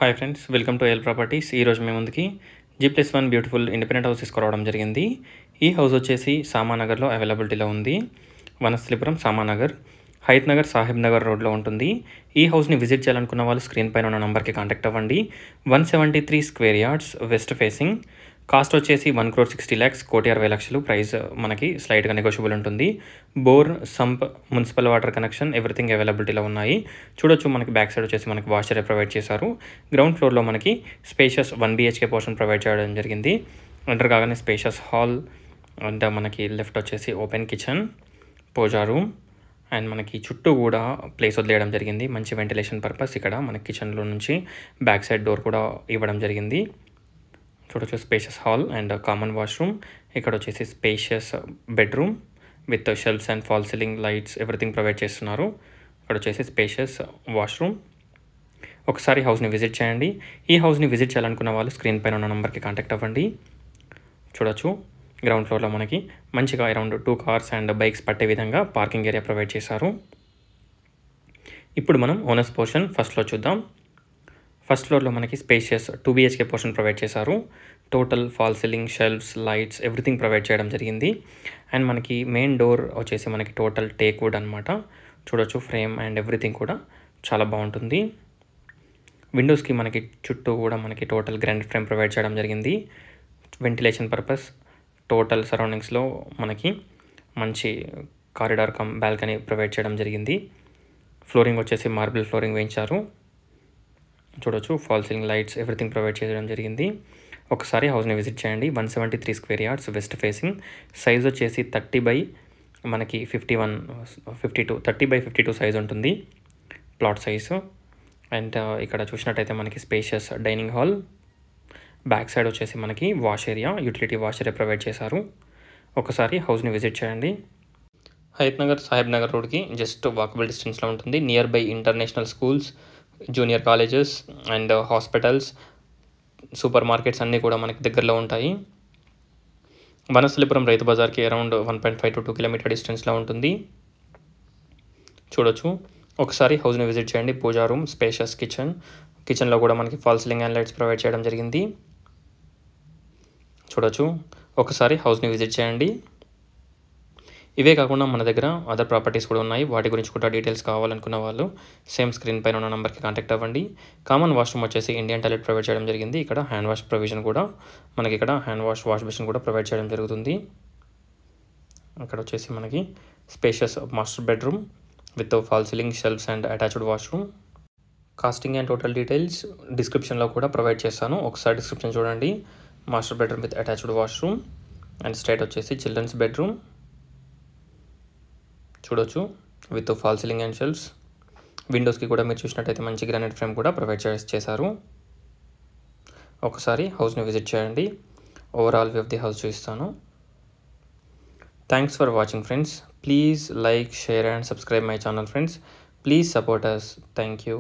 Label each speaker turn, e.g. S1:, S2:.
S1: Hi friends, welcome to L properties. ఈరోజు మేము ముందుకి G+1 బ్యూటిఫుల్ ఇండిపెండెంట్ హౌస్ తీసుకురావడం జరిగింది. ఈ హౌస్ వచ్చేసి సామానగర్లో అవైలబిలిటీలో ఉంది. వనస్థలిపురం సామానగర్, హైత్ నగర్, సాహిబ్ నగర్ రోడ్లో ఉంటుంది. ఈ హౌస్ని విజిట్ చేయాలనుకున్న వాళ్ళు స్క్రీన్ పైన ఉన్న నెంబర్కి కాంటాక్ట్ అవ్వండి. 173 square yards, west facing. Cost వచ్చేసి 1,60,00,000, 1,60,00,000. ప్రైస్ మనకి స్లైట్గా నెగోషియబుల్ ఉంటుంది. Bore, sump, municipal water connection everything అవైలబిలిటీలో ఉన్నాయి. చూడొచ్చు, మనకి బ్యాక్ సైడ్ వచ్చేసి మనకి వాష్ ఏరియా ప్రొవైడ్ చేశారు. గ్రౌండ్ ఫ్లోర్లో మనకి స్పేషియస్ 1 BHK పోర్షన్ ప్రొవైడ్ చేయడం జరిగింది. ఎంటర్ కాగానే స్పేషియస్ హాల్ అండ్ మనకి లెఫ్ట్ వచ్చేసి open kitchen, pooja room and మనకి చుట్టూ కూడా ప్లేస్ వదిలేయడం జరిగింది. మంచి వెంటిలేషన్ పర్పస్ ఇక్కడ మనకి కిచెన్లో నుంచి బ్యాక్ సైడ్ డోర్ కూడా ఇవ్వడం జరిగింది. చూడొచ్చు, spacious hall and common washroom. ఇక్కడ వచ్చేసి spacious bedroom with shelves and fall ceiling lights everything provide చేస్తున్నారు. ఇక్కడ వచ్చేసి స్పేషియస్ వాష్రూమ్. ఒకసారి హౌస్ని విజిట్ చేయండి. ఈ హౌస్ని విజిట్ చేయాలనుకున్న వాళ్ళు స్క్రీన్ పైన ఉన్న నెంబర్కి కాంటాక్ట్ అవ్వండి. చూడొచ్చు, గ్రౌండ్ ఫ్లోర్లో మనకి మంచిగా అరౌండ్ 2 కార్స్ అండ్ బైక్స్ పట్టే విధంగా పార్కింగ్ ఏరియా ప్రొవైడ్ చేశారు. ఇప్పుడు మనం ఓనర్స్ పోర్షన్ ఫస్ట్లో చూద్దాం. ఫస్ట్ ఫ్లోర్లో మనకి స్పేషియస్ 2 BHK పోర్షన్ ప్రొవైడ్ చేశారు. Total fall ceiling, shelves, lights everything provide చేయడం జరిగింది. అండ్ మనకి మెయిన్ డోర్ వచ్చేసి మనకి టోటల్ టేక్ వుడ్ అనమాట. చూడొచ్చు, ఫ్రేమ్ అండ్ ఎవ్రీథింగ్ కూడా చాలా బాగుంటుంది. విండోస్కి మనకి చుట్టూ కూడా మనకి టోటల్ గ్రానైట్ ఫ్రేమ్ ప్రొవైడ్ చేయడం జరిగింది. వెంటిలేషన్ పర్పస్ టోటల్ సరౌండింగ్స్లో మనకి మంచి కారిడార్ కమ్ బాల్కనీ ప్రొవైడ్ చేయడం జరిగింది. ఫ్లోరింగ్ వచ్చేసి మార్బుల్ ఫ్లోరింగ్ వేయించారు. చూడొచ్చు, fall ceiling lights everything provide చేయడం జరిగింది. ఒకసారి హౌస్ని విజిట్ చేయండి. 173 square yards, west facing. Size వచ్చేసి 30 by మనకి 52 30 by 52 సైజ్ ఉంటుంది ప్లాట్ సైజు. అండ్ ఇక్కడ చూసినట్టయితే మనకి spacious dining hall. Back side వచ్చేసి మనకి wash area, utility wash area provide చేశారు. ఒకసారి హౌస్ని విజిట్ చేయండి. హైత్ నగర్, సాహిబ్ నగర్ రోడ్కి జస్ట్ వాకబుల్ డిస్టెన్స్లో ఉంటుంది. Near by international schools, junior colleges and hospitals, super markets అన్నీ కూడా మనకి దగ్గరలో ఉంటాయి. వనస్థలిపురం రైతు బజార్కి అరౌండ్ 1.5 to 2 km డిస్టెన్స్లో ఉంటుంది. చూడొచ్చు, ఒకసారి హౌస్ని విజిట్ చేయండి. పూజా రూమ్, స్పేషియస్ కిచెన్లో కూడా మనకి fall ceiling and lights provide చేయడం జరిగింది. చూడొచ్చు, ఒకసారి హౌస్ని విజిట్ చేయండి. ఇవే కాకుండా మన దగ్గర అదర్ ప్రాపర్టీస్ కూడా ఉన్నాయి. వాటి గురించి కూడా డీటెయిల్స్ కావాలనుకున్న వాళ్ళు సేమ్ స్క్రీన్ పైన ఉన్న నెంబర్కి కాంటాక్ట్ అవ్వండి. కామన్ వాష్రూమ్ వచ్చేసి ఇండియన్ టాయిలెట్ ప్రొవైడ్ చేయడం జరిగింది. ఇక్కడ హ్యాండ్ వాష్ ప్రొవిజన్ కూడా మనకి ఇక్కడ వాష్ బేసిన్ కూడా ప్రొవైడ్ చేయడం జరుగుతుంది. ఇక్కడ వచ్చేసి మనకి spacious master bedroom with fall ceiling, shelves and attached washroom. Costing and total details డిస్క్రిప్షన్లో కూడా ప్రొవైడ్ చేస్తాను. ఒకసారి డిస్క్రిప్షన్ చూడండి. Master bedroom with attached washroom and straight వచ్చేసి చిల్డ్రన్స్ బెడ్రూమ్. చూడొచ్చు, with fall ceiling and shelves. విండోస్కి కూడా మీరు చూసినట్టయితే మంచి గ్రానైట్ ఫ్రేమ్ కూడా ప్రొవైడ్ చేశారు. ఒకసారి హౌస్ని విజిట్ చేయండి. Overall view of the house చూపిస్తాను. Thanks for watching friends. Please like, share and subscribe my channel friends. Please support us. Thank you.